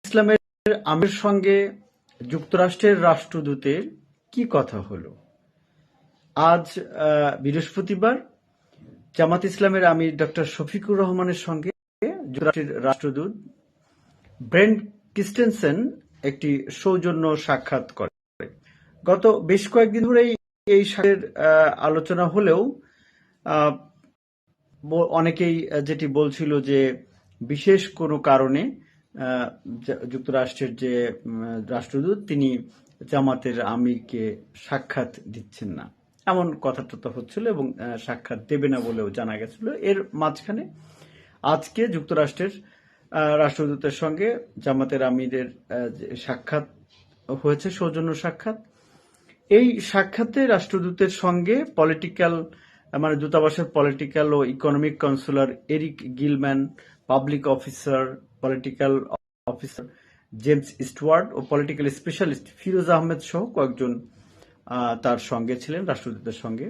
ইসলামের আমির সঙ্গে যুক্তরাষ্ট্রের রাষ্ট্রদূতের কি কথা হলো? আজ বৃহস্পতিবার জামাত ইসলামের আমির ডক্টর শফিকুর রহমানের সঙ্গে যুক্তরাষ্ট্রের রাষ্ট্রদূত ব্রেন্ট ক্রিস্টেনসেন একটি সৌজন্য সাক্ষাৎ করে। গত বেশ কয়েকদিন ধরেই এই সাক্ষাতের আলোচনা হলেও অনেকেই যেটি বলছিল যে বিশেষ কোনো কারণে যুক্তরাষ্ট্রের যে রাষ্ট্রদূত তিনি জামাতের আমিরকে সাক্ষাৎ দিচ্ছেন না, এমন কথা হচ্ছিল এবং সাক্ষাৎ দেবে না বলেও জানা গেছিল। এর মাঝখানে আজকে যুক্তরাষ্ট্রের রাষ্ট্রদূতের সঙ্গে জামাতের আমিরের সাক্ষাৎ হয়েছে, সৌজন্য সাক্ষাৎ। এই সাক্ষাতে রাষ্ট্রদূতের সঙ্গে দূতাবাসের পলিটিক্যাল ও economic counsellor Eric Gilman, public officer, political officer James Stewart ও পলিটিক্যাল স্পেশালিস্ট ফিরোজ আহমেদ সহ কয়েকজন তার সঙ্গে ছিলেন, রাষ্ট্রদূতের সঙ্গে।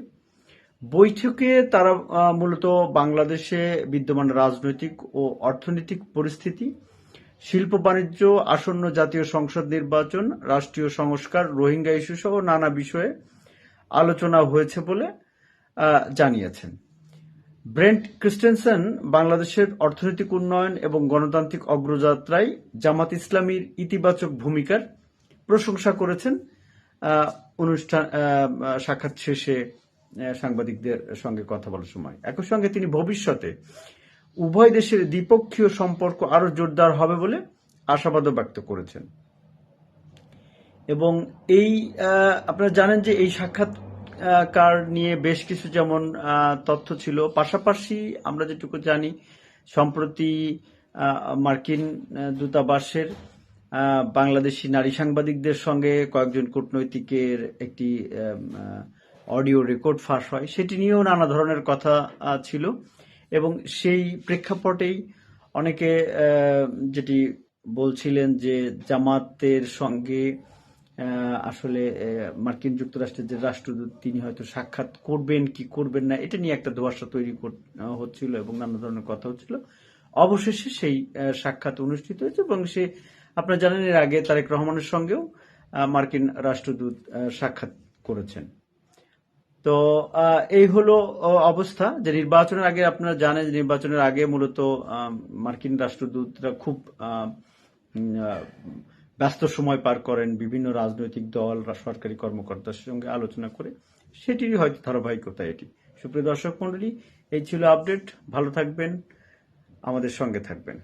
বৈঠকে তারা মূলত বাংলাদেশে বিদ্যমান রাজনৈতিক ও অর্থনৈতিক পরিস্থিতি, শিল্প বাণিজ্য, আসন্ন জাতীয় সংসদ নির্বাচন, রাষ্ট্রীয় সংস্কার, রোহিঙ্গা ইস্যু সহ নানা বিষয়ে আলোচনা হয়েছে বলে জানিয়েছেন। ব্রেন্ট ক্রিস্টেনসেন বাংলাদেশের অর্থনৈতিক উন্নয়ন এবং গণতান্ত্রিক অগ্রযাত্রায় জামাত ইসলামীর ইতিবাচক ভূমিকার প্রশংসা করেছেন। সাক্ষাৎ শেষে সাংবাদিকদের সঙ্গে কথা বলার সময় একই সঙ্গে তিনি ভবিষ্যতে উভয় দেশের দ্বিপক্ষীয় সম্পর্ক আরো জোরদার হবে বলে আশাবাদও ব্যক্ত করেছেন। এবং এই আপনারা জানেন যে এই সাক্ষাৎকার নিয়ে বেশ কিছু যেমন তথ্য ছিল, পাশাপাশি আমরা যেটুকু জানি সম্প্রতি মার্কিন দূতাবাসের বাংলাদেশি নারী সাংবাদিকদের সঙ্গে কয়েকজন কূটনৈতিকের একটি অডিও রেকর্ড ফাঁস হয়, সেটি নিয়েও নানা ধরনের কথা ছিল। এবং সেই প্রেক্ষাপটেই অনেকে যেটি বলছিলেন যে জামাতের সঙ্গে আসলে মার্কিন যুক্তরাষ্ট্রের যে রাষ্ট্রদূত তিনি হয়তো সাক্ষাৎ করবেন কি করবেন না, এটা নিয়ে একটা ধোঁয়াশা তৈরি হচ্ছিল এবং নানা ধরনের কথা হচ্ছিল। অবশেষে সেই সাক্ষাৎ অনুষ্ঠিত হয়েছে এবং সে আপনারা জানেন এর আগে তারেক রহমানের সঙ্গেও মার্কিন রাষ্ট্রদূত সাক্ষাৎ করেছেন। তো এই হলো অবস্থা যে নির্বাচনের আগে আপনারা জানেন যে নির্বাচনের আগে মূলত মার্কিন রাষ্ট্রদূতরা খুব ব্যস্ত সময় পার করেন বিভিন্ন রাজনৈতিক দল, সরকারি কর্মকর্তার সঙ্গে আলোচনা করে, সেটিরই হয়তো ধারাবাহিকতা এটি। সুপ্রিয় দর্শক মন্ডলী, এই ছিল আপডেট। ভালো থাকবেন, আমাদের সঙ্গে থাকবেন।